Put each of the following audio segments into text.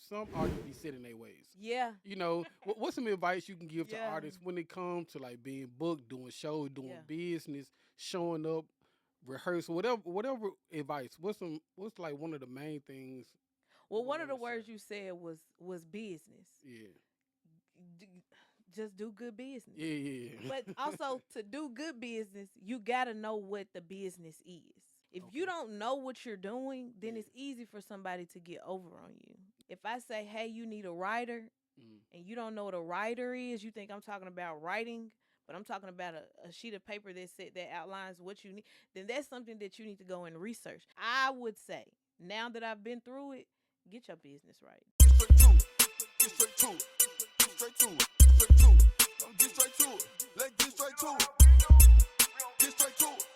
some artists be set in their ways. Yeah. What's some advice you can give to Yeah. artists when it comes to like being booked, doing shows, doing Yeah. business, showing up, rehearsal, whatever advice. What's like one of the main things you Well, would one of want the to say? words you said was business. Yeah. Just do good business. Yeah, yeah, yeah. But also to do good business, you got to know what the business is. If you Okay. don't know what you're doing, then Yeah. it's easy for somebody to get over on you. If I say, "Hey, you need a writer," Mm. and you don't know what a writer is, you think I'm talking about writing, but I'm talking about a sheet of paper that outlines what you need, then that's something that you need to go and research. I would say, now that I've been through it, get your business right. Get straight to it. Get straight to it. Get straight to it. Get straight to it. Let's get straight to it. Get straight to it.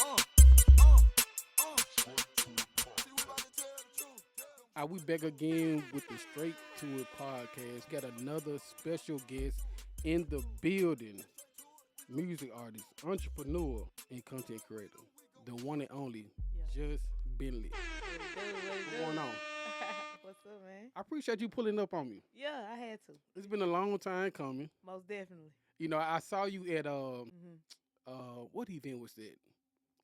Uh, uh, See, we about to tell the truth. We back again with the Straight to It podcast. Got another special guest in the building. Music artist, entrepreneur, and content creator. The one and only, Yeah. Just Bentley. What it do? What it What's do? going on? What's up, man? I appreciate you pulling up on me. Yeah, I had to. It's been a long time coming. Most definitely. I saw you at Hmm. what event was that?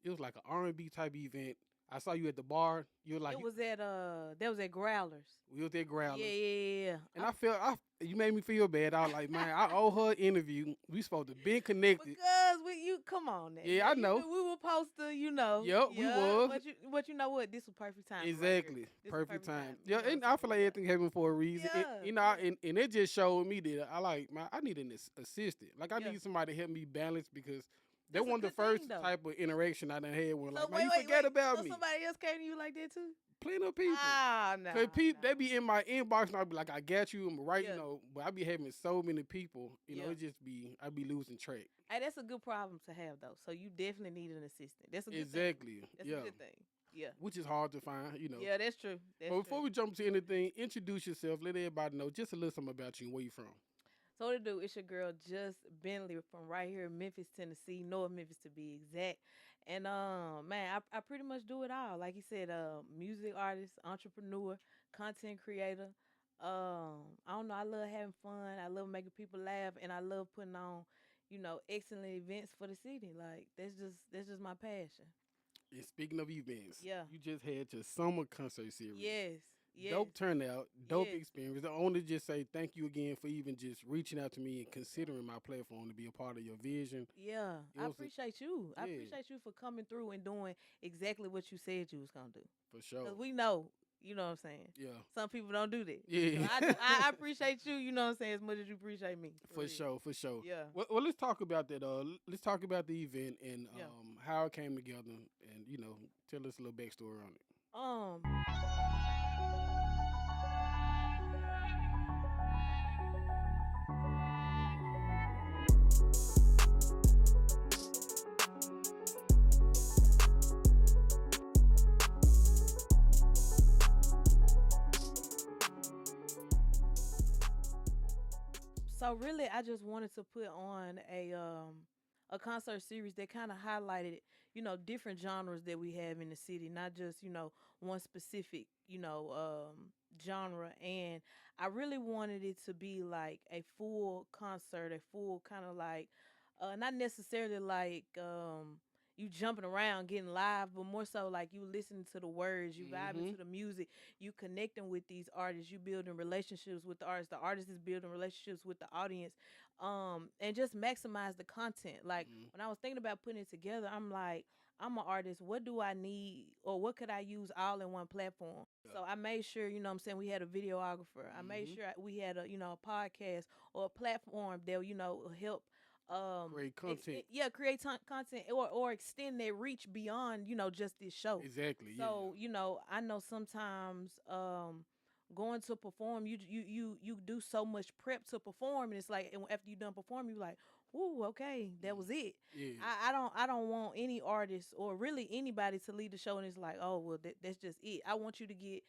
It was like an R&B type event. I saw you at the bar. You were like, It was at that was at Growlers. we was at Growlers. Yeah. And you made me feel bad. I was like, man, I owe her an interview. We supposed to be connected. Because you come on now. Yeah, I know. We were supposed to, Yep, we was. But you know what? This was perfect time. Exactly. This was Perfect time. You Yeah, know, and I feel like yeah. everything happened for a reason. Yeah. And it just showed me that I like, man, I need an assistant. Like, I Yeah. need somebody to help me balance because that That's a wasn't the good thing, first though. type of interaction I done had where, So like, man, you wait, forget wait. about So me. somebody else came to you like that too? Plenty of people. Ah, no. Cause they be in my inbox and I be like, I got you, I'm right, Yeah. but I be having so many people, Yeah. it just I be losing track. Hey, that's a good problem to have though. So you definitely need an assistant. That's a good Exactly. thing. That's Yeah. a good thing. Yeah. Which is hard to find. Yeah, that's true. That's But before true. we jump to anything, introduce yourself. Let everybody know just a little something about you and where you from. So what to do? It's your girl Just Bentley from right here in Memphis, Tennessee, North Memphis to be exact. And man, I pretty much do it all. Like you said, music artist, entrepreneur, content creator. I don't know. I love having fun. I love making people laugh, and I love putting on, excellent events for the city. Like that's just my passion. And speaking of events, Yeah. you just had your summer concert series. Yes. Yes. Dope turnout, dope Yes. experience. I want to just say thank you again for even just reaching out to me and considering my platform to be a part of your vision. Yeah, It I was appreciate you. I yeah. appreciate you for coming through and doing exactly what you said you was gonna do. For sure. Cause we know, you know what I'm saying. Yeah. Some people don't do that. Yeah. So I appreciate you. You know what I'm saying, as much as you appreciate me. For real. sure, for sure. Yeah. Well, let's talk about that. Let's talk about the event and Yeah. how it came together, and tell us a little backstory on it. Um. So really, I just wanted to put on a concert series that kind of highlighted, different genres that we have in the city, not just, one specific, genre. And I really wanted it to be like a full concert, a full kind of like, not necessarily like you jumping around getting live, but more so like you listening to the words, you vibing Mm-hmm. to the music, you connecting with these artists, you building relationships with the artist is building relationships with the audience, and just maximize the content. Like Mm-hmm. when I was thinking about putting it together, I'm like, I'm an artist. What do I need, or what could I use all in one platform? Yeah. So I made sure, I'm saying, we had a videographer. I made Mhm. sure we had a podcast or a platform that help Great content. create content or extend their reach beyond just this show. Exactly. So I know sometimes going to perform, you do so much prep to perform, and it's like, and after you done perform, you like, woo, okay, that was it. Yeah. I don't want any artist or really anybody to leave the show and it's like, oh well, that's just it. I want you to get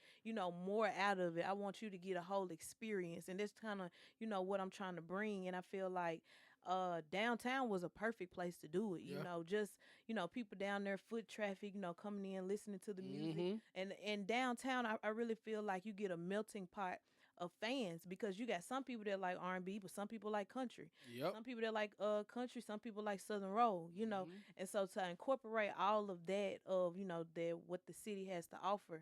more out of it. I want you to get a whole experience, and that's kind of what I'm trying to bring. And I feel like downtown was a perfect place to do it. Yeah. Just people down there, foot traffic, coming in, listening to the music, Mm-hmm. and downtown, I really feel like you get a melting pot of fans because you got some people that like R&B, but some people like country. Yep. Some people that like country, some people like Southern roll. Mm-hmm. And so to incorporate all of that of that what the city has to offer,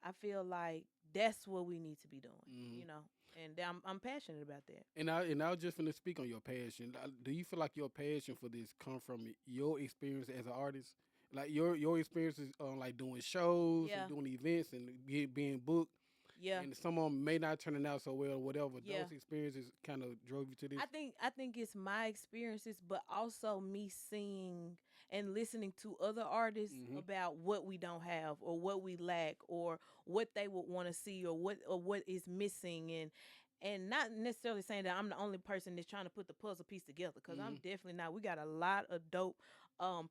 I feel like that's what we need to be doing. Mm-hmm. You know, and I'm passionate about that. And I was just gonna speak on your passion. Do you feel like your passion for this come from your experience as an artist? Like your experiences on like doing shows and Yeah, doing events and being booked, yeah, and some of them may not turn out so well, or whatever. yeah. Those experiences kind of drove you to this. I think it's my experiences, but also me seeing and listening to other artists Mm-hmm. about what we don't have or what we lack or what they would want to see or what is missing and not necessarily saying that I'm the only person that's trying to put the puzzle piece together because I'm Mm-hmm. definitely not. We got a lot of dope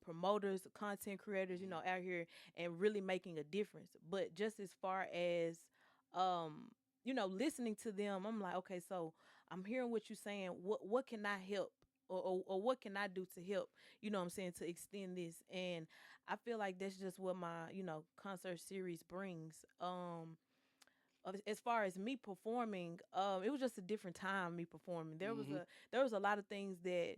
promoters, content creators, out here and really making a difference. But just as far as um listening to them, I'm like, okay, so I'm hearing what you're saying. What can I help? Or what can I do to help, what I'm saying, to extend this? And I feel like that's just what my, concert series brings. As far as me performing, it was just a different time me performing. Mm-hmm. There was a lot of things that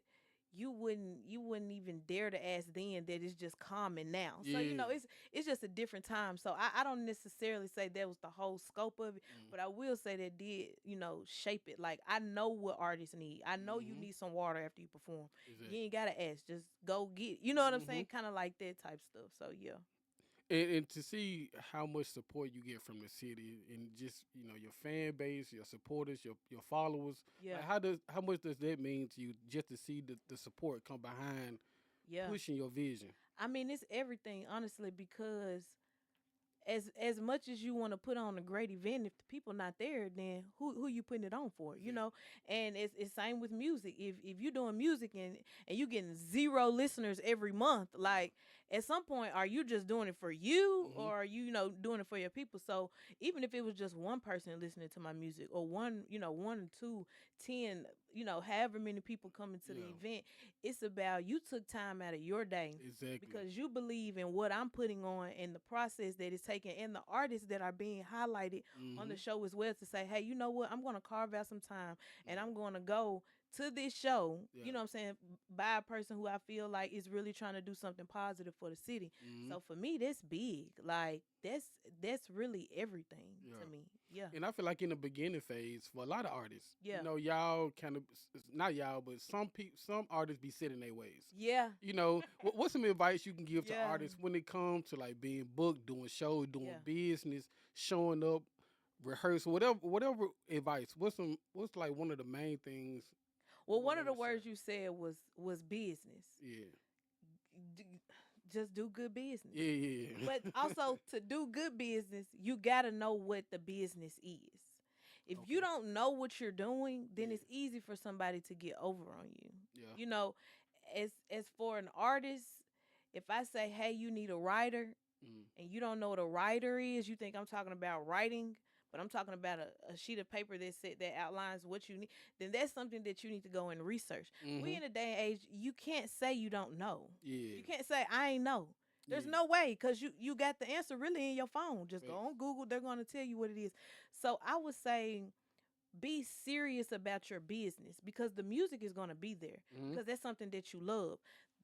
you wouldn't even dare to ask then that it's just common now. So Yeah. it's just a different time. So I don't necessarily say that was the whole scope of it, but I will say that did shape it. Like I know what artists need. I know you Mm-hmm. need some water after you perform. Exactly. You ain't gotta ask. Just go get. You know what I'm Mm-hmm. saying? Kind of like that type stuff. So yeah, And to see how much support you get from the city and just your fan base, your supporters, your followers, yeah, like how much does that mean to you just to see the support come behind yeah. pushing your vision? I mean, it's everything, honestly, because as much as you want to put on a great event, if the people not there, then who you putting it on for? Exactly. And it's same with music. If you're doing music and you getting zero listeners every month, like at some point, are you just doing it for you Mm-hmm. or are you doing it for your people? So even if it was just one person listening to my music or one or two, 10, however many people coming to the Yeah. event, it's about you took time out of your day Exactly. because you believe in what I'm putting on and the process that it's taking and the artists that are being highlighted on Mm-hmm. the show as well to say, hey, you know what? I'm going to carve out some time and Yeah. I'm going to go to this show, Yeah. what I'm saying, by a person who I feel like is really trying to do something positive for the city. Mm-hmm. So for me, that's big. Like that's really everything Yeah. to me. Yeah. And I feel like in the beginning phase for a lot of artists, Yeah. y'all kind of not y'all, but some artists be set in their ways. Yeah. What's some advice you can give to Yeah. artists when it comes to like being booked, doing shows, doing Yeah. business, showing up, rehearsal, whatever advice? What's like one of the main things Well, you would one of want the to say? words you said was business. Yeah. D- just do good business. Yeah, yeah. But also to do good business, you got to know what the business is. If you Okay. don't know what you're doing, then Yeah. it's easy for somebody to get over on you. Yeah. You know, as for an artist, if I say, "Hey, you need a writer," Mm. and you don't know what a writer is, you think I'm talking about writing, but I'm talking about a sheet of paper that outlines what you need, then that's something that you need to go and research. We Mm-hmm. in a day and age, you can't say you don't know. Yeah. You can't say I ain't know. There's Yeah. no way because you got the answer really in your phone. Just go Facts. on Google. They're going to tell you what it is. So I would say be serious about your business because the music is going to be there Mm-hmm. because that's something that you love.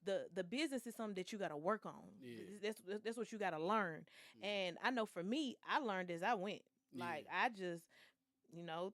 The business is something that you got to work on. Yeah. That's what you got to learn. Mm. And I know for me, I learned as I went. Yeah. Like I just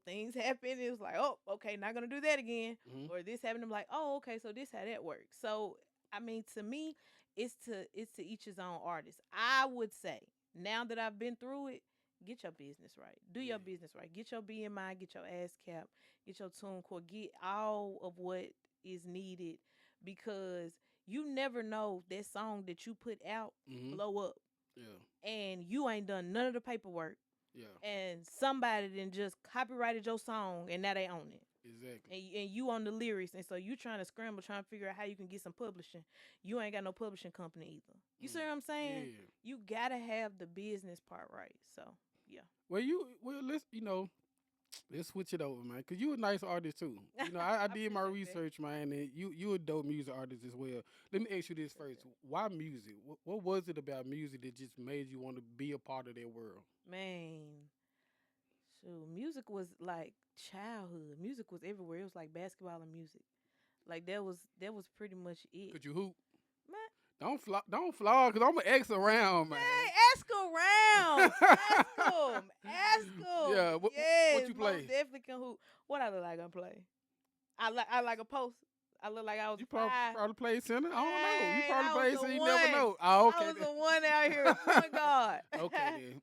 things happen. It was like, oh, okay, not gonna do that again. Mm-hmm. Or this happened. I'm like, oh, okay, so this how that works. So I mean, to me, it's to each his own artist. I would say now that I've been through it, get your business right. Do Yeah. your business right. Get your BMI, get your ass cap, get your tune core, get all of what is needed because you never know that song that you put out Mm-hmm. blow up Yeah. and you ain't done none of the paperwork Yeah. and somebody then just copyrighted your song and now they own it. Exactly. And you on the lyrics, and so you trying to scramble, trying to figure out how you can get some publishing. You ain't got no publishing company either. You see Mm. what I'm saying? Yeah. You gotta have the business part right. So yeah, Well, let's Let's switch it over, man. Cause you a nice artist too. You know, I did my appreciate that. research, man, and you a dope music artist as well. Let me ask you this Appreciate first: that. Why music? What was it about music that just made you want to be a part of that world? Man, shoot, music was like childhood. Music was everywhere. It was like basketball and music. Like that was pretty much it. Could you hoop? Man, Don't flaw, cause I'm gonna X around, man. man, ask around. Ask them. Ask them. Yeah, what Yes, you most play? definitely can hoop. What I look like I'm play? I like a post. I look like I was You a five. probably play center. I don't know. You Man, probably I was play the center. You never one. know. Oh, I okay was the one out here, point then. guard. Okay then.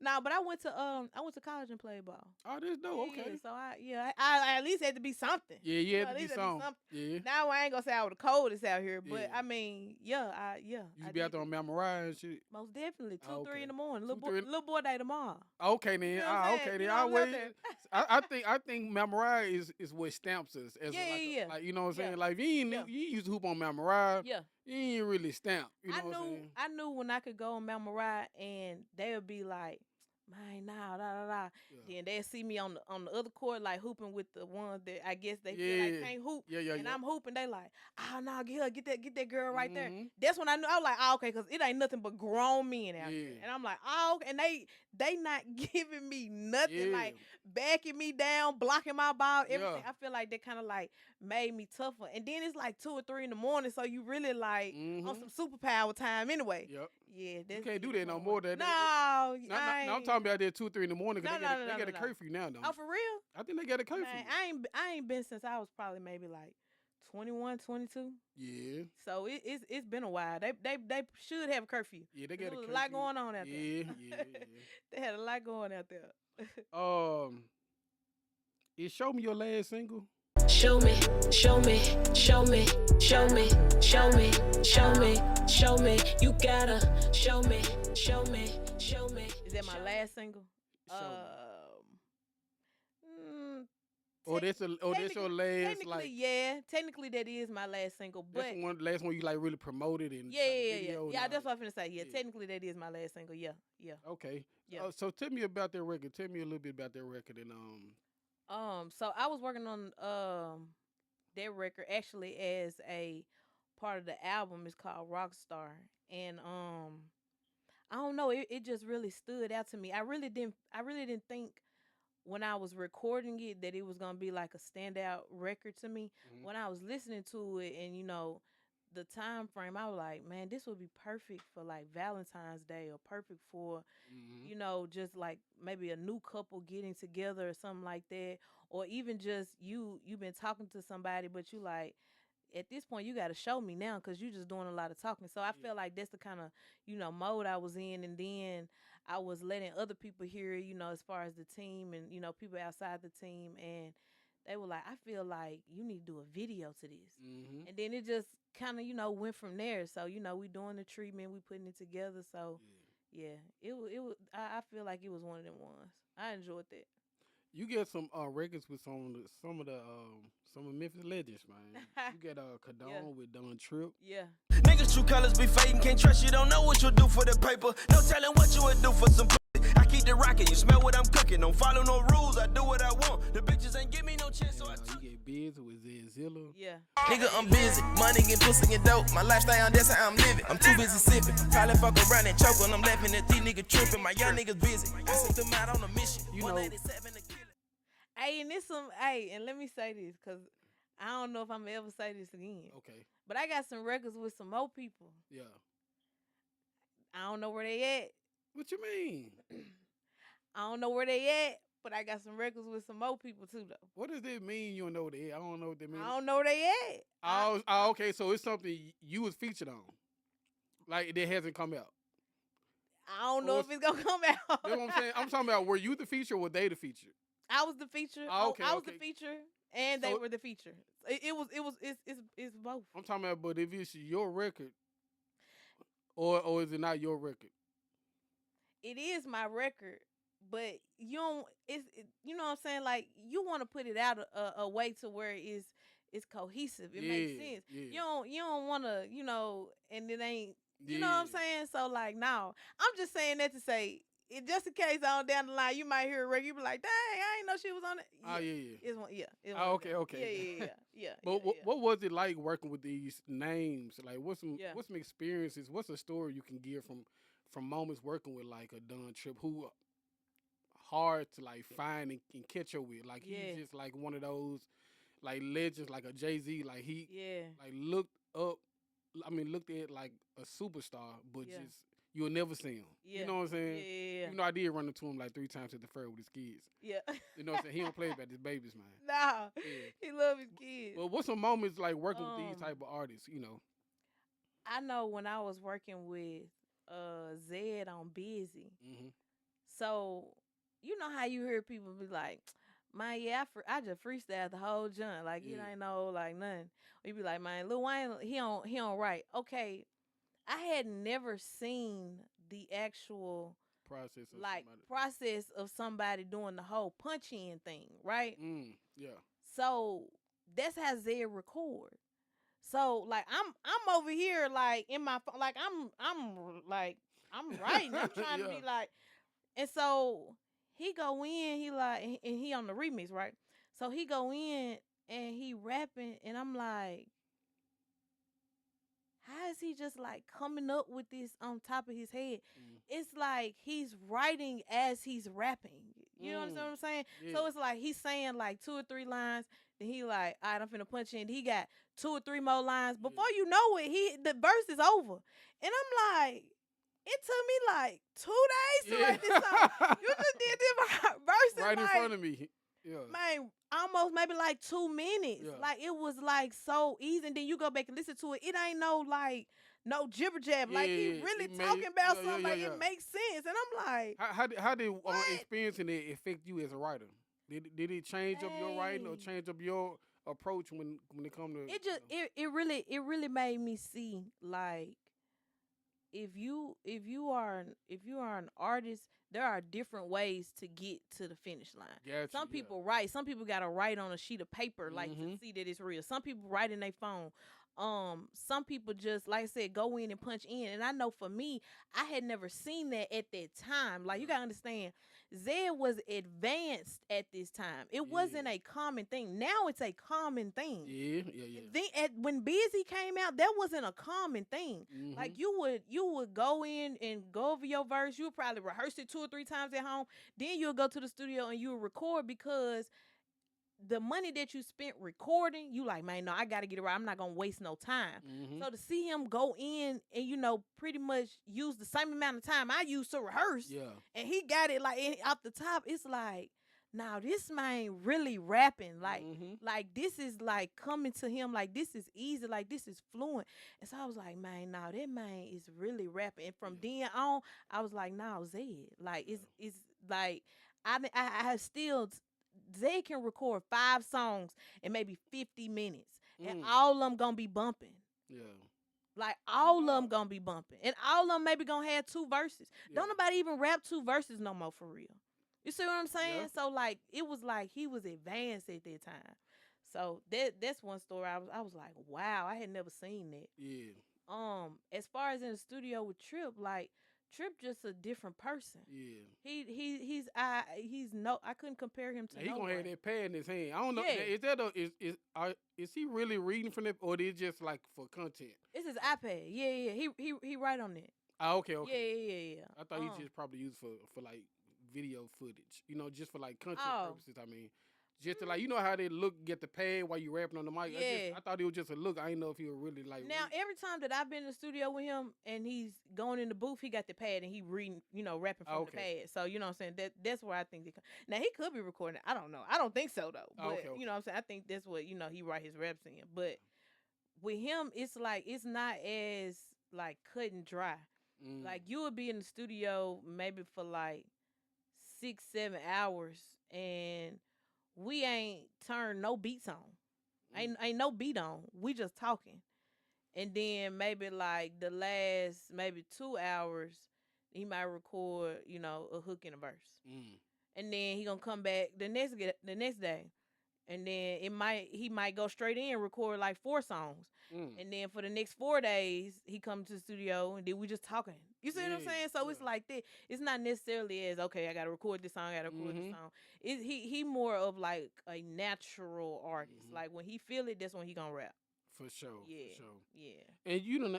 No, but I went to college and played ball. Oh, that's Yeah, dope. yeah. Okay. So I at least had to be something. Yeah, you had to At be least had to be some. something. Yeah, Now I ain't gonna say I was the coldest out here, but yeah. I mean, yeah, You I should be out did there it. on Mount Moriah and shit. Most definitely, two, Oh, three in okay. the morning. 2, 3. Little boy day tomorrow. Okay You then. know what I'm Ah, saying? okay You then. know I I was out wait. there. I think Mount Moriah is what stamps us as Yeah, yeah, yeah, like you know what I'm yeah, saying. Like if yeah, you ain't used to hoop on Mount Moriah, yeah. you ain't really stamped. You I know what I'm knew saying? I knew when I could go on Mount Moriah and they would be like, man, nah, da da da. Yeah. Then they'd see me on the other court like hooping with the ones that I guess they feel like Yeah. can't hoop, Yeah. Yeah. and Yeah. I'm hooping. They like, oh no, get that girl right there. Mm-hmm. That's when I knew. I was like, oh okay, cause it ain't nothing but grown men out here, Yeah. and I'm like, oh, okay. And they not giving me nothing, Yeah. like backing me down, blocking my ball, Yeah. everything. I feel like that kind of like made me tougher. And then it's like 2 or 3 in the morning, so you really like on Mm-hmm. some superpower time anyway. Yep. Yeah, You that's can't it. do That's that what no I more. want. That No, no, no, I no, I'm ain't. talking about that 2, 3 in the morning because No, no, no, they no, got no, a no. curfew now, don't Oh, they? for real? I think they got a curfew. Man, I ain't been since I was probably maybe like 21, 22. Yeah. So it's been a while. They should have a curfew. Yeah, they 'Cause got there a was a lot curfew. going on out Yeah. there. Yeah. They had a lot going out there. Yeah. Is Show Me Your last single? Show me, show me, show me, show me, show me, show me, show me. You gotta show me, show me, show me. Is that my last single? Show Me. Mm, Or tec- that's your last technically, like yeah. Technically, that is my last single. that's But the last one you like really promoted and yeah, shot yeah, the yeah, yeah. video and Yeah, all that's that. what I'm finna say. Yeah, Yeah. technically, that is my last single. Yeah, yeah, Okay. yeah. So tell me about that record. Tell me a little bit about that record and So I was working on that record actually as a part of the album. It's called Rockstar, and I don't know. It just really stood out to me. I really didn't think when I was recording it that it was gonna be like a standout record to me. mhm, When I was listening to it, and the time frame, I was like, man, this would be perfect for like Valentine's Day, or perfect for mhm, just like maybe a new couple getting together or something like that, or even just you've been talking to somebody, but you like at this point you got to show me now because you're just doing a lot of talking. So I yeah, feel like that's the kind of mode I was in, and then I was letting other people hear it, as far as the team and people outside the team, and they were like, I feel like you need to do a video to this. mhm, And then it just kind of went from there. So we doing the treatment, we putting it together. So yeah. yeah, it was. I feel like it was one of them ones. I enjoyed that. You get some records with some of Memphis legends, man. You get Yeah, Cadon with Don Trip. yeah, Niggas true colors be fading, can't trust you, don't know what you'll do for the paper. No telling what you would do for some pussy. I keep the rockin', you smell what I'm cooking. Don't follow no rules, I do what I want. The bitches ain't give me no chance, so I And, took. you get Biz with Zilla. yeah. Nigga, I'm busy. Money get pussy and dope. My lifestyle, that's how I'm living. I'm too busy sipping. Probably fuck around and choke when I'm laughing at these niggas tripping. My young niggas busy. I sent them out on a mission. You know, 187 to kill it. Hey, and this some. Hey, and let me say this, cause I don't know if I'm gonna ever say this again. okay, But I got some records with some more people. yeah. I don't know where they What you mean? at. I don't know where they at. But I got some records with some more people too, though. What does that mean? You don't know what they? I don't know what that means. I don't know where they at. Okay, so it's something you was featured on, like that hasn't come out. I don't know Oh, if it's gonna come out. You know what I'm saying? I'm talking about were you the feature or were they the feature? I was the feature. Oh, okay, I was the okay. feature, and they So- were the feature. It's both. I'm talking about, but if it's your record, or is it not your record? It is my record, but you don't. You know what I'm saying? Like you want to put it out a way to where it's cohesive. It makes Yeah, sense. yeah. You don't want to and it ain't. You know what I'm Yeah. saying? So like, no, I'm just saying that to say just in case on down the line you might hear a record, you be like, dang, I ain't know she was on it. Oh yeah. It's one. Yeah, it's one Oh, of them. okay. Yeah. But what was it like working with these names? Like, Yeah. what's some experiences? What's a story you can give from moments working with like a Don Trip who hard to like find and catch up with? Like Yeah. he's just like one of those like legends, like a Jay-Z. Like he Yeah. like looked up. I mean, looked at like a superstar, but Yeah. just you'll never see him. Yeah. You know what I'm saying? Yeah. Even though I did run into him like 3 times at the fair with his kids. Yeah. You know what I'm saying? He don't play about his babies, man. Nah. Yeah. He love his kids. Well, what's some moments like working with these Um, type of artists? You know. I know when I was working with Zed on Busy. Hmm. So you know how you hear people be like, man, yeah, I just freestyle the whole joint. Like you Yeah. ain't know like nothing. We be like, man, Lil Wayne, he don't write. Okay. I had never seen the actual Process of like somebody. process of somebody doing the whole punch in thing, right? Yeah. So that's how Zed record. So like I'm over here like in my like I'm writing. I'm trying to Yeah. be like, and so he go in, he like, and he on the remix, right? So he go in and he rapping, and I'm like, how is he just like coming up with this on top of his head? Mm. It's like he's writing as he's rapping. You know what I'm saying? Yeah. So it's like he's saying like 2 or 3 lines. Then he like, all right, I'm finna punch in. He got 2 or 3 more lines. Before you know it, the verse is over. And I'm like, it took me like 2 days to write this song. You just did this verse right in like, front of me. Yeah. man, almost maybe like 2 minutes. Yeah. Like it was like so easy. And then you go back and listen to it. It ain't no like no jibber jab. Like he Yeah, really it talking made- about yeah, something. yeah, Like yeah. it makes sense. And I'm like, How did What? experiencing it affect you as a writer? Did it change up your writing or Hey. change up your approach when it come to it just it really made me see like if you are an artist, there are different ways to get to the finish line. Gotcha, Some yeah. people write. Some people gotta write on a sheet of paper, like to Mhm. see that it's real. Some people write in their phone. Some people just like I said, go in and punch in. And I know for me, I had never seen that at that time. Like you gotta understand, Zed was advanced at this time. It wasn't a common thing. Now it's a common thing. Yeah. Then when Busy came out, that wasn't a common thing. Mhm. Like you would go in and go over your verse. You would probably rehearse it 2 or 3 times at home. Then you'll go to the studio and you'll record because the money that you spent recording, you like, man, no, I gotta get it right. I'm not gonna waste no time. Mhm. So to see him go in and pretty much use the same amount of time I used to rehearse, Yeah. and he got it like off the top, it's like, now this man really rapping. Like, Mhm. like this is like coming to him like this is easy, like this is fluent. And so I was like, man, now that man is really rapping. And from then on, I was like, now Zed, like it's like I still Zed can record 5 songs in maybe 50 minutes, and all of them gonna be bumping. Yeah. Like all of them gonna be bumping, and all of them maybe gonna have 2 verses. Don't nobody even rap 2 verses no more for real. You see what I'm saying? Yeah. So like it was like he was advanced at that time. So that's one story I was like, wow, I had never seen that. Yeah. As far as in the studio with Trip, like Trip just a different person. Yeah. He's no, I couldn't compare him to Now, he no gonna have one. that pad in his hand. I don't know. Yeah. Is that is he really reading from it, or is it just like for content? It's his iPad. Yeah. He write on it. Ah, okay. Yeah. I thought he just probably used for like video footage. You know, just for like content Oh. purposes. I mean, just to like how they look, get the pad while you rapping on the mic. Yeah. I thought it was just a look. I didn't know if he was really like. Now every time that I've been in the studio with him and he's going in the booth, he got the pad and he reading, rapping from the pad. So you know what I'm saying? That's where I think now he could be recording. I don't know. I don't think so though. But Okay. you know what I'm saying? I think that's what he write his raps in. But with him, it's like it's not as like cut and dry. Like you would be in the studio maybe for like 6-7 hours and we ain't turned no beats on. Ain't no beat on. We just talking. And then maybe like the last maybe 2 hours, he might record, a hook and a verse. And then he gonna come back the next day. And then he might go straight in and record like 4 songs. And then for the next 4 days, he come to the studio and then we just talking. You see what I'm Yeah, saying? So it's yeah. like that. It's not necessarily as okay. I gotta record this song. I gotta record this Mhm. song. He more of like a natural artist. Mhm. Like when he feel it, that's when he gonna rap. For sure, for Yeah, sure. yeah, And you done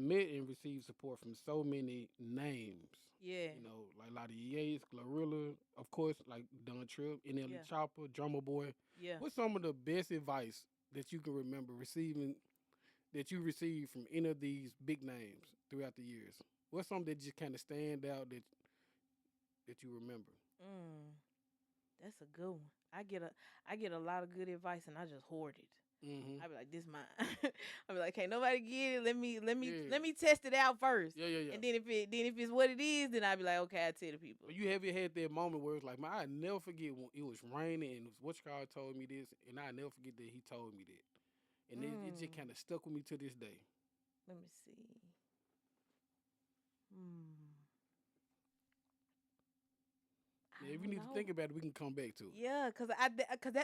met and received support from so many names. yeah, You know, like a lot of Yates, Glorilla, of course, like Don Tripp, NL yeah, Chopper, Drummer Boy. yeah. What's some of the best advice that you can remember receiving that you received from any of these big names throughout the years? What's something that just kind of stand out that you remember? Mm, that's a good one. I get a lot of good advice and I just hoard it. Mm-hmm. I be like, this mine. I be like, can't nobody get it. Yeah. Let me test it out first. Yeah, yeah, yeah. And then if it's what it is, then I be like, okay, I tell the people. But you ever had that moment where it's like, man, I never forget when it was raining and what car told me this, and I never forget that he told me that, and it just Mm, kind of stuck with me to this day. let me see. Hmm. I Now, if you don't need to know. think about it, we can come back to it. Yeah, cause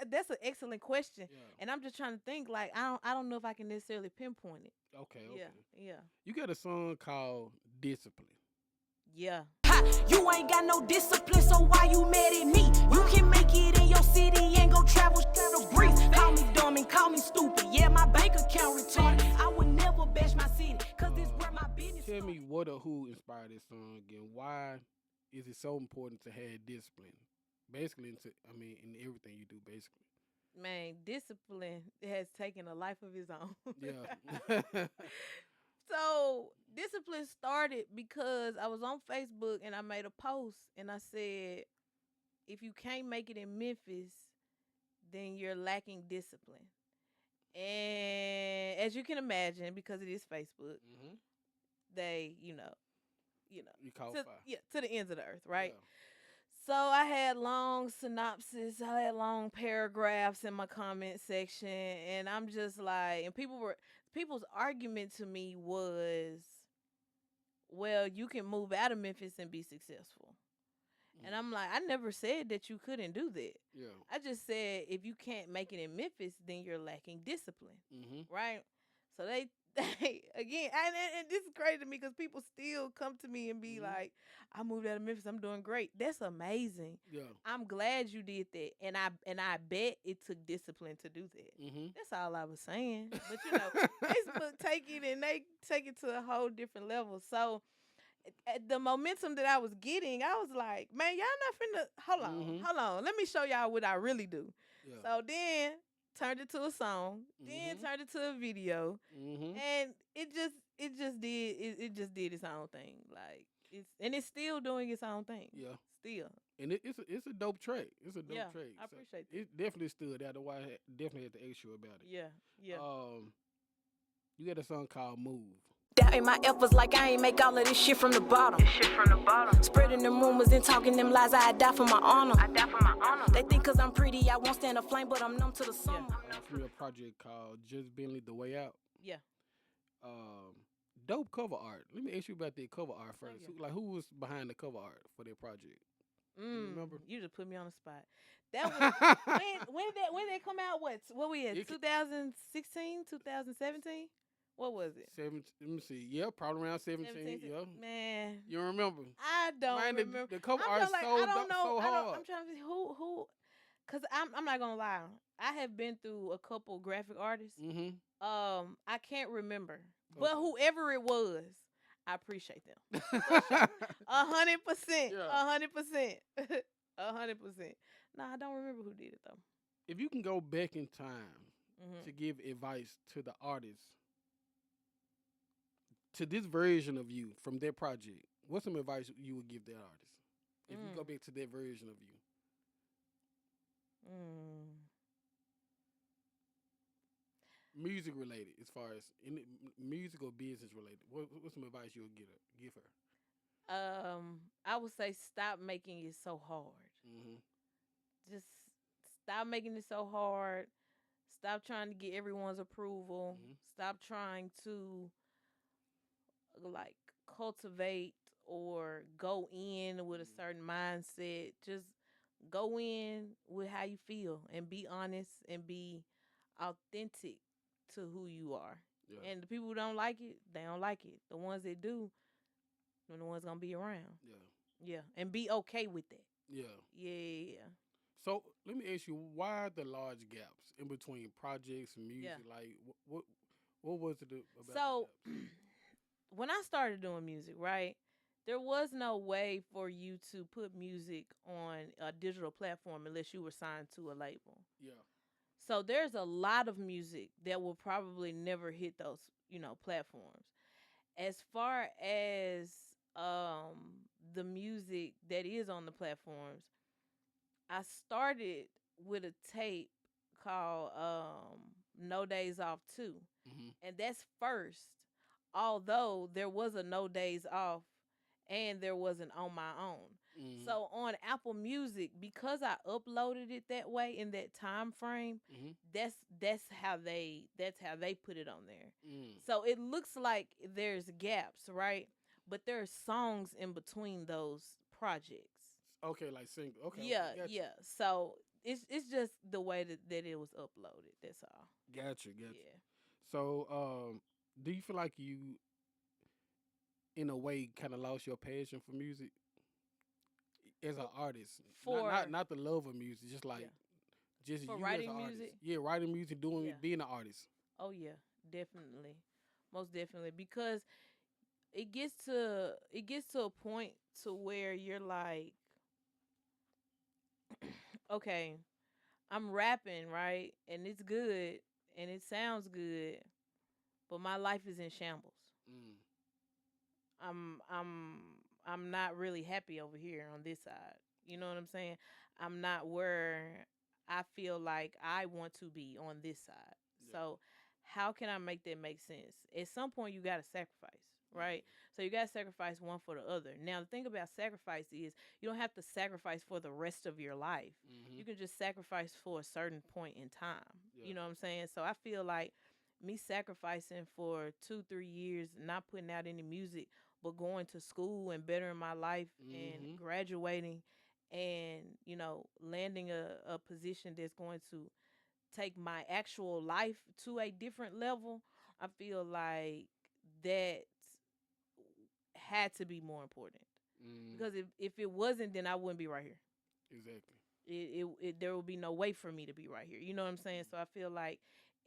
that's an excellent question, Yeah. and I'm just trying to think. Like I don't know if I can necessarily pinpoint it. Okay. Yeah, Okay. yeah, You got a song called "Discipline." yeah. Ha, you ain't got no discipline, so why you mad at me? You can make it in your city and go travel the breeze. Call me dumb and call me stupid. Yeah, my bank account retarded. I would never bash my city, cause this where my business. Tell me what or who inspired this song, and why is it so important to have discipline? Basically, in everything you do, basically. Man, discipline has taken a life of its own. Yeah. So discipline started because I was on Facebook and I made a post and I said, if you can't make it in Memphis, then you're lacking discipline. And as you can imagine, because it is Facebook, hmm they, You caught to fire. yeah, to the ends of the earth, right? Yeah. So I had long synopsis, I had long paragraphs in my comment section, and I'm just like, and people's argument to me was, well, you can move out of Memphis and be successful. And Mm. I'm like, I never said that you couldn't do that. Yeah. I just said if you can't make it in Memphis, then you're lacking discipline, hmm right? So they again, and this is crazy to me because people still come to me and be hmm like, I moved out of Memphis, I'm doing great. That's amazing. Yeah. I'm glad you did that, and I bet it took discipline to do that. hmm That's all I was saying. But Facebook take it and they take it to a whole different level. So at the momentum that I was getting, I was like, man, y'all not finna hmm hold on. Let me show y'all what I really do. Yeah. So then turned it to a song, then hmm turned it to a video, hmm and it just did its own thing. Like it's still doing its own thing. Yeah. Still. And it's a dope track. It's a Yeah. dope track. I So appreciate that. it definitely stood out. That's why I definitely had to ask you about it. Yeah. Yeah. You got a song called "Move." Doubting my efforts like I ain't make all of this shit from the bottom. Spreading them rumors and talking them lies, I die for my honor. They think cause I'm pretty, I won't stand a flame, but I'm numb to the summer. From your project called "Just Bentley the Way Out." Yeah. Um, Dope cover art. Let me ask you about that cover art Thank first. you. Who was behind the cover art for that project? You remember? You just put me on the spot. That was when did they come out? What we had? It ca- 2016, 2017? What was it? Let me see. Yeah, probably around 17. 17. Yeah. Man, You remember? I don't Man, remember. the cover I art feel like so I don't know. so I don't. hard. I'm trying to see who. Cause I'm not gonna lie. I have been through a couple graphic artists. Mm-hmm. I can't remember, but Okay. whoever it was, I appreciate them. 100%. Yeah. 100%. 100%. No, I don't remember who did it though. If you can go back in time Hmm. to give advice to the artist, to this version of you from their project, what's some advice you would give that artist? If you go Mm. back to that version of you, Mm. music related, as far as music or business related, what's some advice you would give her? I would say stop making it so hard. Mm-hmm. Just stop making it so hard. Stop trying to get everyone's approval. Mm-hmm. Stop trying to like cultivate or go in with a certain mindset. Just go in with how you feel and be honest and be authentic to who you are. Yeah. And the people who don't like it, they don't like it. The ones that do, Them the ones gonna be around. Yeah. Yeah, and be okay with that. Yeah. Yeah, So let me ask you, why the large gaps in between projects and yeah. music? Like, what was it about the So gaps? when I started doing music, right, there was no way for you to put music on a digital platform unless you were signed to a label. Yeah. So there's a lot of music that will probably never hit those, platforms. As far as the music that is on the platforms, I started with a tape called No Days Off 2. Mm-hmm. And that's first. Although there was a No Days Off and there was an On My Own. Mm-hmm. So on Apple Music, because I uploaded it that way in that time frame, Mm-hmm. that's how they put it on there. Mm. So it looks like there's gaps, right? But there are songs in between those projects. Okay, like single. Okay, Yeah, okay, gotcha. yeah. So it's just the way that it was uploaded. That's all. Gotcha, gotcha. Yeah. So, do you feel like you, in a way, kind of lost your passion for music as an For artist? for Not the love of music, just yeah. like just For you as an writing artist. music. Yeah, writing music, doing Yeah. being an artist. Oh yeah. Definitely. Most definitely. Because it gets to a point to where you're like, okay, I'm rapping, right? And it's good and it sounds good, but my life is in shambles. Mm. I'm I'm I'm not really happy over here on this side. You know what I'm saying? I'm not where I feel like I want to be on this side. Yeah, So how can I make that make sense? At some point you gotta sacrifice, yeah. right? So you gotta sacrifice one for the other. Now the thing about sacrifice is you don't have to sacrifice for the rest of your life. Mm-hmm. You can just sacrifice for a certain point in time. Yeah, You know what I'm saying? So I feel like me sacrificing for 2-3 years, not putting out any music, but going to school and bettering my life and mm-hmm. graduating and, landing a position that's going to take my actual life to a different level, I feel like that had to be more important. Mm. Because if it wasn't, then I wouldn't be right here. Exactly. There would be no way for me to be right here. You know what I'm saying? So I feel like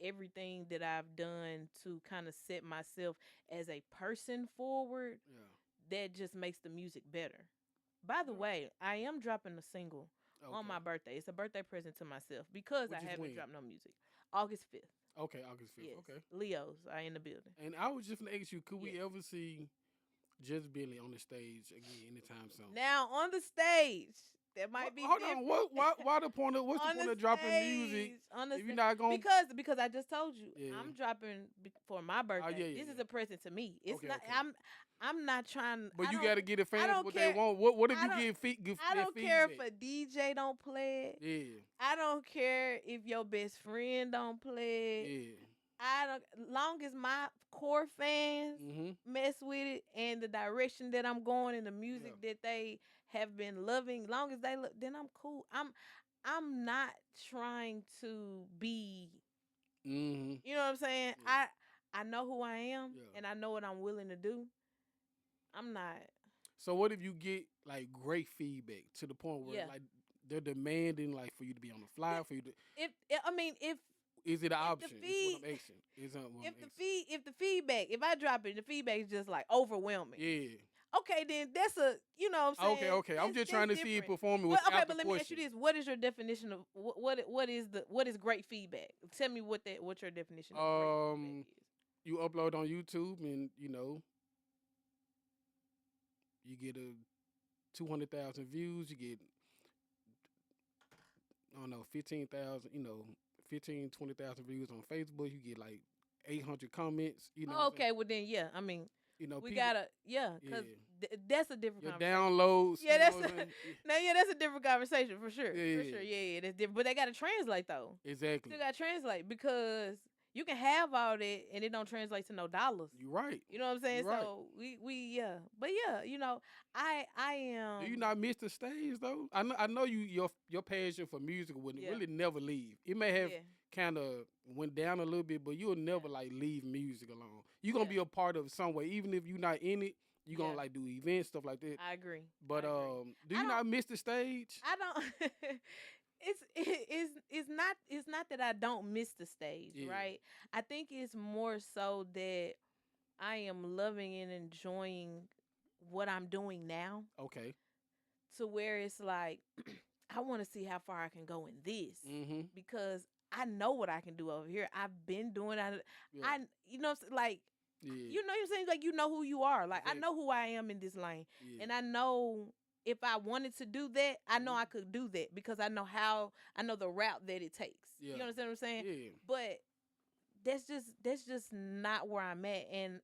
everything that I've done to kind of set myself as a person forward, Yeah. that just makes the music better. By the way, I am dropping a single on Okay. my birthday. It's a birthday present to myself because Which I is haven't when? dropped no music. August 5th. Okay, August 5th. Yes. Okay. Leos are in the building. And I was just gonna ask you, could Yes. we ever see Just Billy on the stage again anytime soon? Now on the stage, that might be Hold different. on. Why the point of what's the On point the of dropping music stage, on the if you're stage. not gonna? Because I just told you Yeah. I'm dropping for my birthday. Yeah, yeah, This is yeah. a present to me. It's Okay, not. okay. I'm not trying. But I you don't. gotta get the I fans don't what they care. want. What if I you don't. give I that don't care if feedback? a DJ don't play it. Yeah, I don't care if your best friend don't play it. yeah. I don't. Long as my core fans Mhm. mess with it and the direction that I'm going and the Yeah. music that they have been loving, long as they look, then I'm cool. I'm not trying to be. Mhm. You know what I'm saying? Yeah. I know who I am Yeah. and I know what I'm willing to do. I'm not. So what if you get like great feedback to the point where Yeah. like they're demanding like for you to be on the fly for you to? If Is it an if the option? It's what feed I'm asking. Is what I'm if the asking. feed if the feedback, if I drop it, the feedback is just like overwhelming. Yeah. Okay, then that's you know what I'm saying. Okay. I'm just trying to see it different. performing But okay, without the but let me ask you question. this: what is your definition of what is great feedback? Tell me what your definition of great feedback is. You upload on YouTube and you get a 200,000 views. You get I don't know 15,000. 15, 20,000 views on Facebook. You get like 800 comments. You know. What Oh, I'm saying? okay, well then, yeah. I mean, we People. gotta, Yeah. because that's a different Your conversation. downloads. Yeah, you know that's what I'm saying? now, yeah, that's a different conversation for sure. Yeah, For yeah. sure, yeah, that's different. But they gotta translate though. Exactly. Still gotta translate because you can have all that and it don't translate to no dollars. You're right. You know what I'm saying? You're right. So we yeah, but yeah, I am. Do you not miss the stage though? I know your passion for music would Yeah. really never leave. It may have Yeah. kind of went down a little bit, but you'll never Yeah. like leave music alone. You're gonna Yeah. be a part of it some way, even if you're not in it. You gonna like do events, stuff like that. I agree. But I agree. do I you don't. not miss the stage? I don't. It's not that I don't miss the stage, Yeah. right? I think it's more so that I am loving and enjoying what I'm doing now, Okay. to where it's like I want to see how far I can go in this, Mm-hmm. because I know what I can do over here. I've been doing it. Yeah. I you know like Yeah. you know what I'm saying, like you know who you are. Like I Exactly. know who I am in this lane, Yeah. and I know if I wanted to do that, I know Mhm. I could do that because I know the route that it takes. Yeah. You understand what I'm saying? Yeah. But that's just not where I'm at, and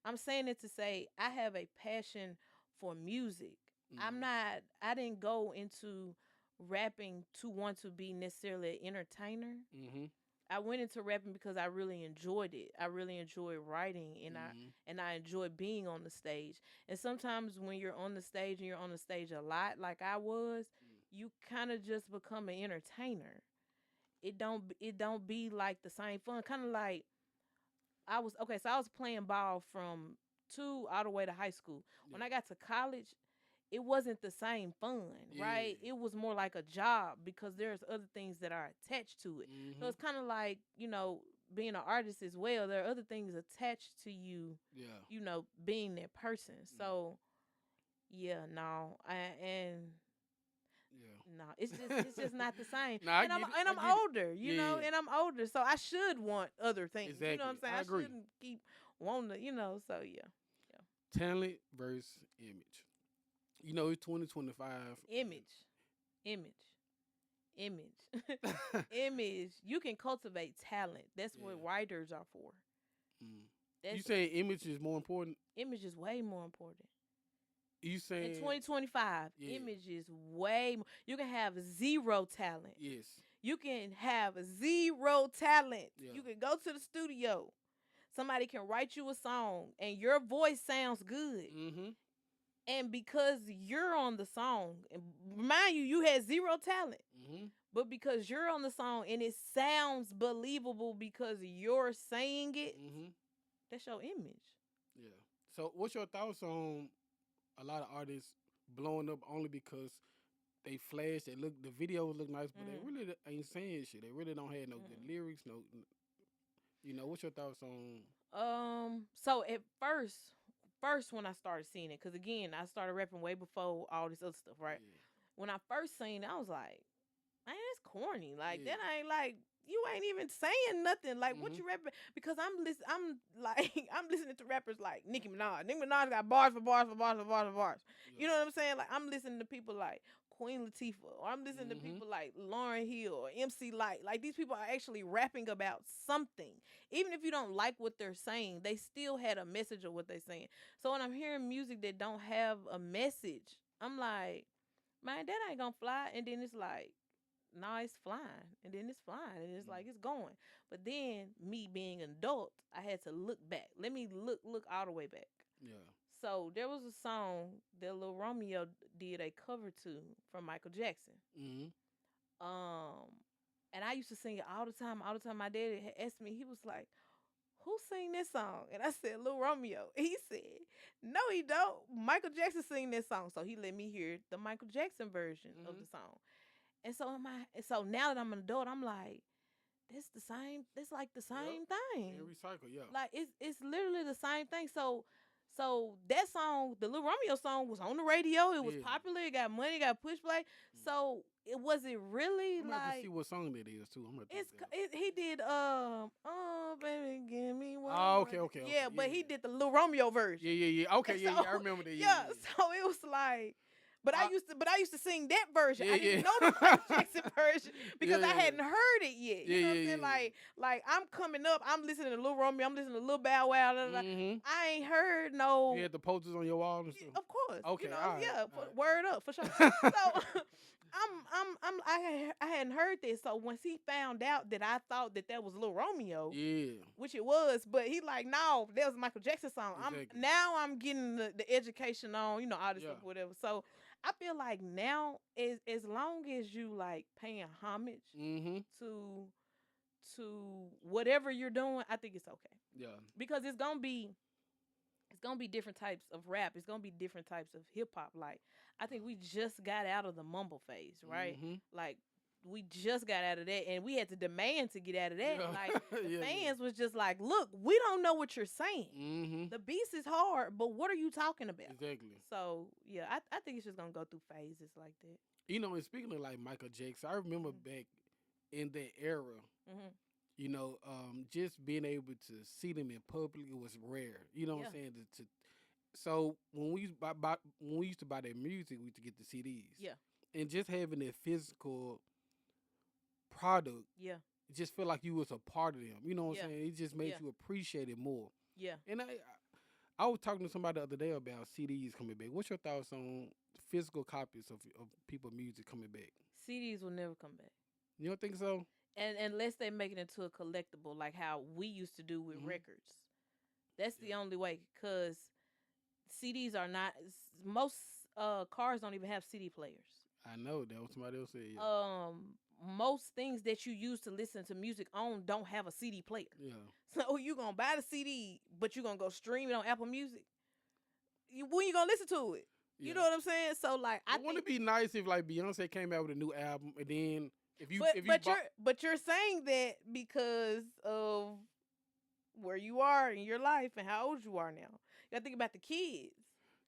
I'm saying it to say I have a passion for music. I'm Mhm. not. I didn't go into rapping to want to be necessarily an entertainer. Mhm. I went into rapping because I really enjoyed it. I really enjoyed writing, Mhm. and I enjoy being on the stage. And sometimes when you're on the stage and you're on the stage a lot, like I was, you kind of just become an entertainer. It don't be like the same fun. Kind of like I was okay. So I was playing ball from two all the way to high school. When Yeah. I got to college, it wasn't the same fun, Yeah. right? It was more like a job because there's other things that are attached to it. So Mhm. it's kind of like, being an artist as well. There are other things attached to you, Yeah. being that person. Mm. So yeah, no, and no, Yeah. it's just not the same. No, I And get it. I'm I get it. older, Yeah. and I'm older, so I should want other things. You know what I'm Exactly. saying? I I agree. shouldn't keep wanting to, so yeah. Talent versus image. It's 2025. Image, image, image. Image. You can cultivate talent. That's what Yeah. writers are for. Mm. You That's saying image is more important? Image is way more important. You In saying 2025, yeah. image is way more. You can have zero talent. Yes. You can have zero talent. Yeah. You can go to the studio. Somebody can write you a song and your voice sounds good. Mhm. And because you're on the song, and mind you, you had zero talent. Mhm. But because you're on the song and it sounds believable because you're saying it, Mhm. that's your image. Yeah. So, what's your thoughts on a lot of artists blowing up only because they flash, the videos look nice, but they Mm-hmm. really ain't saying shit. They really don't have no good Mm-hmm. lyrics. No, what's your thoughts on? So at first when I started seeing it, because again, I started rapping way before all this other stuff, right? Yeah. When I first seen it, I was like, man, it's corny. Like Yeah. that ain't like you ain't even saying nothing. Like what Mhm. you rapping? Because I'm like I'm listening to rappers like Nicki Minaj. Nicki Minaj got bars for bars for bars for bars for bars. You know Yeah. what I'm saying? Like I'm listening to people like Queen Latifah, or I'm listening to Mhm. people like Lauryn Hill or MC Light. Like these people are actually rapping about something. Even if you don't like what they're saying, they still had a message of what they're saying. So when I'm hearing music that don't have a message, I'm like, man, that ain't gonna fly. And then it's like, nah, it's flying. And then it's flying. And it's Mm. like it's going. But then me being an adult, I had to look back. Let me look all the way back. Yeah. So there was a song that Lil Romeo did a cover to from Michael Jackson. Mhm. Um and I used to sing it all the time. All the time my daddy had asked me, he was like, who sing this song? And I said, Lil Romeo. He said, no, he don't. Michael Jackson sing this song. So he let me hear the Michael Jackson version of Mhm. the song. So now that I'm an adult, I'm like, that's like the Yep. same And thing. recycle. Yeah. Like it's literally the same thing. So that song, the Lil Romeo song, was on the radio. It was Yeah. popular. It got money. It got push play. Mm. So it was it really I'm gonna have to see like what song that is too. I'm gonna have to it's look that up. he did oh baby give me one Oh, more okay, okay, okay. yeah, but Yeah. he did the Lil Romeo version. Yeah, yeah, yeah. Okay, And yeah, so yeah. I remember that. Yeah, yeah, yeah, so it was like. But I, I used to sing that version. yeah, I didn't yeah. know the Michael Jackson version Yeah, because I yeah, hadn't heard it yet. yeah, You know what yeah, I'm saying? yeah. Like I'm coming up, I'm listening to Lil Romeo, I'm listening to Lil Bow Wow. Da, da, da. Mhm. I ain't heard You no. had the posters on your wall and stuff. Of course, Okay, all right, yeah, all word up for sure. right. So I hadn't heard this. So once he found out that I thought that was Lil Romeo, Yeah, which it was, but he like, no, that was a Michael Jackson song. exactly. I'm getting the education on, all this Yeah. stuff, whatever. So I feel like now, as long as you like paying homage Mhm. to whatever you're doing, I think it's okay Yeah. because it's gonna be different types of rap. It's gonna be different types of hip hop. Like I think we just got out of the mumble phase, right? Mm-hmm. Like we just got out of that, and we had to demand to get out of that. Yeah. Like the Yeah, yeah. fans was just like, "Look, we don't know what you're saying. Mm-hmm. The beats is hard, but what are you talking about?" Exactly. So yeah, I think it's just gonna go through phases like that. You know, and speaking of like Michael Jackson, I remember back in that era, Mm-hmm. you know, just being able to see them in public it was rare. You know what Yeah, I'm saying? So when we used when we used to buy that music, we used to get the CDs, yeah, and just having that physical product, yeah, it just felt like you was a part of them. You know what yeah, I'm saying? It just made yeah, you appreciate it more. yeah. And I was talking to somebody the other day about CDs coming back. What's your thoughts on physical copies of people music coming back? CDs will never come back. You don't think so? And unless they make it into a collectible, like how we used to do with Hmm. records, that's the Yeah, only way. Cause CDs are not most cars don't even have CD players. I know that was somebody else said. Yeah, Most things that you use to listen to music on don't have a CD player. yeah, So you gonna buy the CD, but you gonna go stream it on Apple Music. When you gonna listen to it? You yeah. know what I'm saying? So like I But wouldn't think, it be nice if like Beyonce came out with a new album and then but if you but bought, you're saying that because of where you are in your life and how old you are now. You gotta think about the kids.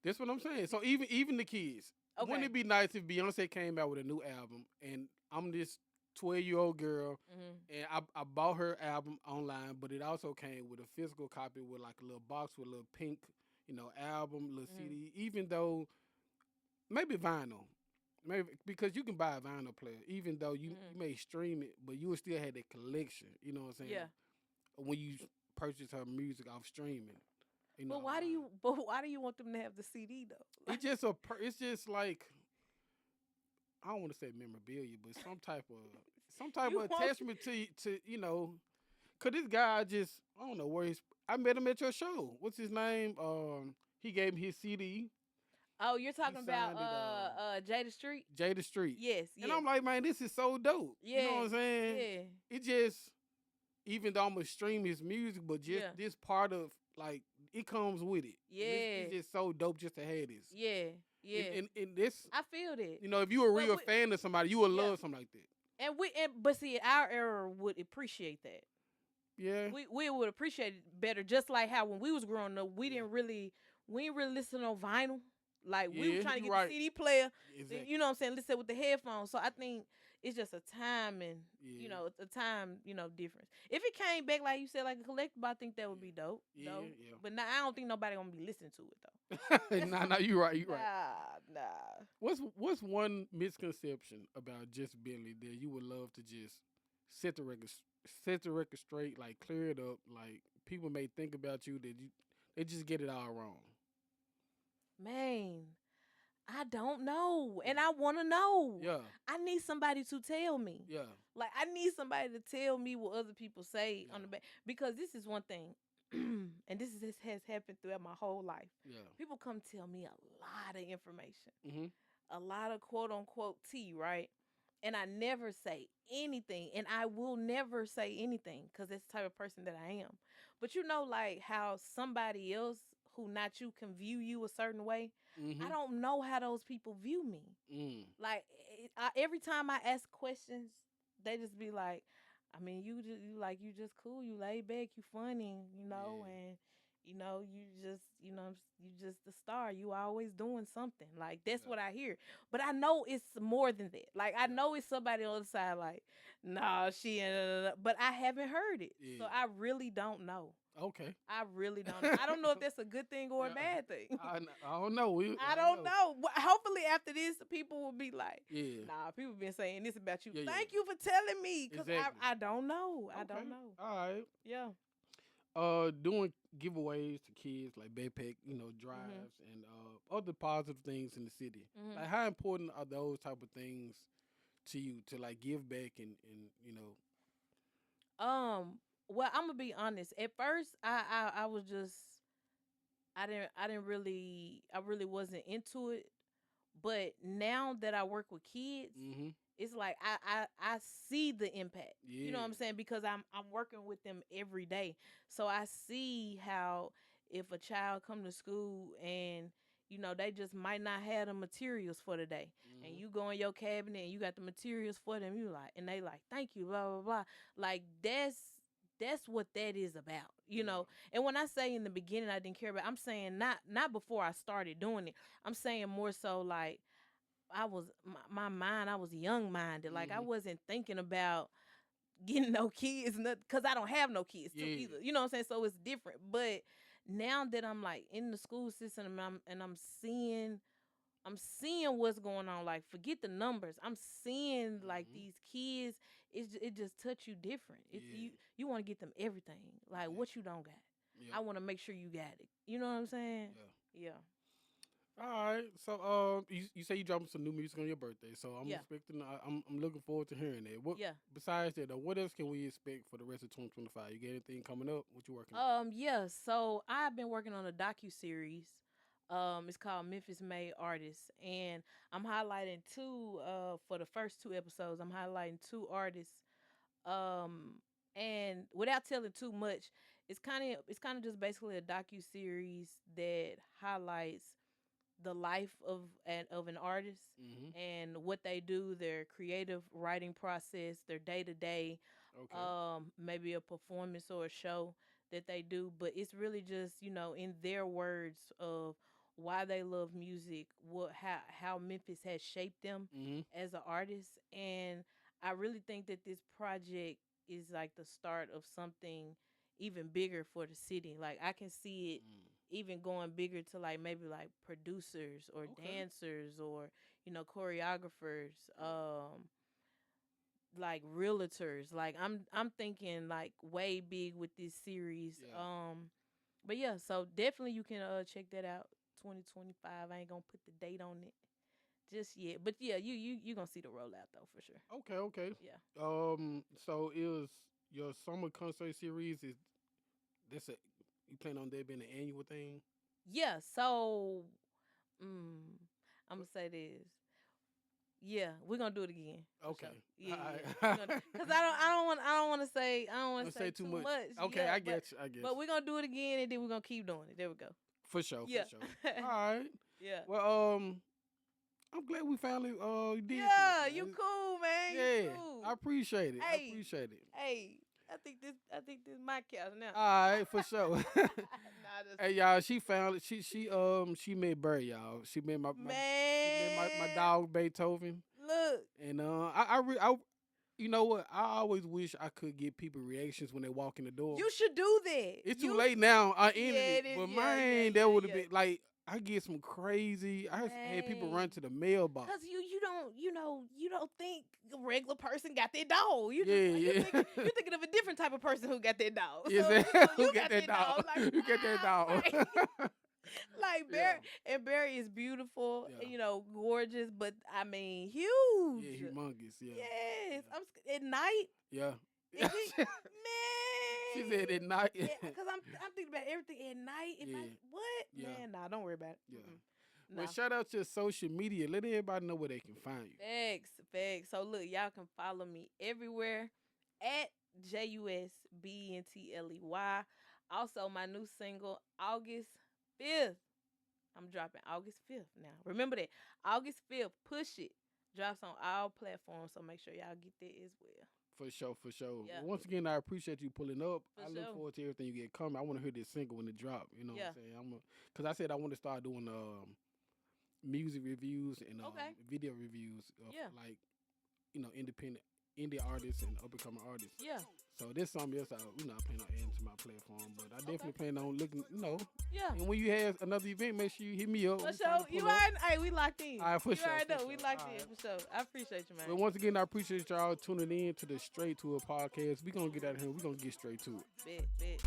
that's what I'm saying. So even the kids, wouldn't Okay. it be nice if Beyonce came out with a new album and I'm this 12-year-old girl Hmm. and I bought her album online, but it also came with a physical copy with like a little box with a little pink, album, little Hmm. CD. Even though maybe vinyl, maybe because you can buy a vinyl player, even though you Hmm. may stream it, but you will still have that collection. You know what I'm saying? Yeah. When you purchase her music off streaming, But why do online. you? But why do you want them to have the CD though? It's just like I don't want to say memorabilia, but some type You of want? attachment cause this guy I don't know where I met him at your show. What's his name? He gave me his CD. Oh, you're talking about signed it, Jada Street? Jada Street. Yes, And yes, I'm like, man, this is so dope. You know yeah, what I'm saying? yeah, It just, even though I'm gonna stream his music, but just yeah, this part of like it comes with it. And yeah, it's just so dope just to have this. yeah, yeah. And this, I feel that. if you a But real fan of somebody, you would yeah, love something like that. but see, our era would appreciate that. Yeah. We would appreciate it better. Just like how when we was growing up, Yeah. we didn't really listen on vinyl. Like we were Yeah, trying to you get right. the CD player. Exactly. You know what I'm saying? Listen with the headphones. So I think it's just a time and Yeah. a time difference. If it came back like you said, like a collectible, I think that would be dope. Yeah, dope. yeah. But now I don't think nobody gonna be listening to it though. nah, you right, you right. Nah. What's one misconception about just Bentley that you would love to just set the record straight, like clear it up, like people may think about you that they just get it all wrong. Man, I don't know, and I want to know. Yeah, I need somebody to tell me. yeah, Like I need somebody to tell me what other people say on Yeah. the back, because this is one thing, and this has happened throughout my whole life. yeah. People come tell me a lot of information, Mm-hmm. a lot of quote unquote tea, right? And I never say anything, and I will never say anything because that's the type of person that I am. But like how somebody else who not you can view you a certain way. I Mm-hmm. don't know how those people view me. Mm. Like every time I ask questions, they just be like, I mean, you just cool, you laid back, you funny, Yeah. and you just the star. You always doing something. Like that's Yeah. what I hear. But I know it's more than that. Like I Yeah. know it's somebody on the side. Like, nah, she. But I haven't heard it, so Yeah. I really don't know. Okay. I really don't know. I don't know if that's a good thing or a Yeah. bad thing. I don't know. I don't know. Hopefully, after this, people will be like, Yeah. "Nah, people been saying this about you. Yeah, yeah. Thank you for telling me, because Exactly. I don't know. I Okay. don't know. All right. Yeah. Doing giveaways to kids like backpack, drives and other positive things in the city. Mhm. Like, how important are those type of things to you to like give back and. Well, I'm gonna be honest. At first, I was just I really wasn't into it. But now that I work with kids, Mm-hmm. it's like I see the impact. You know what I'm Yeah. saying? Because I'm working with them every day. So I see how if a child come to school and they just might not have the materials for the day, and you go in your cabinet and you got the materials for them, you like, and they like, thank you, blah blah blah. Like that's what that is about, And when I say in the beginning I didn't care about, I'm saying not before I started doing it. I'm saying more so like I was my mind. I was young minded. Like I wasn't thinking about getting no kids, because I don't have no kids too either. You know what I'm saying? So it's different. But now that I'm like in the school system and I'm seeing what's going on. Like forget the numbers. I'm seeing like these kids. It just touch you different. It's you want to get them everything. Like what you don't got. I want to make sure you got it. You know what I'm saying? Yeah. All right. So, you say you dropping some new music on your birthday, so I'm expecting. I'm looking forward to hearing that. What? Besides that, what else can we expect for the rest of 2025? You got anything coming up? What you working on? Yeah. So I've been working on a docu-series. It's called Memphis Made Artists, and I'm highlighting two. For the first two episodes, I'm highlighting two artists. And without telling too much, it's kind of just basically a docu-series that highlights the life of an artist and what they do, their creative writing process, their day to day, maybe a performance or a show that they do. But it's really just in their words of why they love music, how Memphis has shaped them as an artist, and I really think that this project is like the start of something even bigger for the city. Like I can see it even going bigger to like maybe like producers or dancers or choreographers, like realtors. Like I'm thinking like way big with this series. But yeah, so definitely you can check that out. 2025. I ain't gonna put the date on it just yet, but yeah, you gonna see the rollout though for sure. Okay. Yeah. So is your summer concert series that's a you plan on that being an annual thing? Yeah. So I'm gonna say this. Yeah, we're gonna do it again. Okay. Sure. Yeah, All yeah. right. Because I don't want to say too much. Okay, Yeah, I get you. I get but you. we're gonna do it again, and then we're gonna keep doing it. There we go. For sure. Yeah. For sure. All right. Yeah. Well, I'm glad we finally did this. Yeah, Man. you cool, man. Yeah, You cool. I appreciate it. Hey. I appreciate it. Hey, I think this my couch now. All right, for sure. Nah, Hey y'all, she found it. She met Barry, y'all. She met my dog Beethoven. Look. And I you know what? I always wish I could get people reactions when they walk in the door. You should do that. It's too late now. I ended it it, is. but Yeah, man, yeah, that would have yeah. been like I get some crazy. I had people run to the mailbox. Cause you don't think a regular person got their dog. You Yeah. You're thinking of a different type of person who got their dog. Yes, So, who you got that dog? Like, Who got that dog? right. Like Barry, Yeah. and Barry is beautiful, Yeah. gorgeous, but I mean huge. Yeah, humongous. Yeah. Yes, Yeah. at night. Yeah. Man, She said at night. Yeah, because I'm thinking about everything at night. If I what? Yeah. Man, nah, don't worry about it. Yeah. Nah. Well, shout out to social media. Let everybody know where they can find you. Facts. So look, y'all can follow me everywhere at JUSBENTLEY. Also, my new single, August 5th. I'm dropping August 5th now. Remember that. August 5th, Push It. Drops on all platforms, so make sure y'all get that as well. For sure. Yeah. Once again, I appreciate you pulling up. For I look sure. forward to everything you get coming. I want to hear this single when it drop. You know what Yeah. I'm saying? Because I said I want to start doing music reviews and video reviews of like independent indie artists and up and coming artists. Yeah. So this something else I plan on adding to my platform, but I definitely plan on looking. Yeah. And when you have another event, make sure you hit me up. For sure. You already, hey, we locked in. All right, for sure. You already know, For we sure. locked All in, right. for sure. I appreciate you, man. Well, once again, I appreciate y'all tuning in to the Straight to It podcast. We're going to get out of here. We're going to get straight to it. Bet.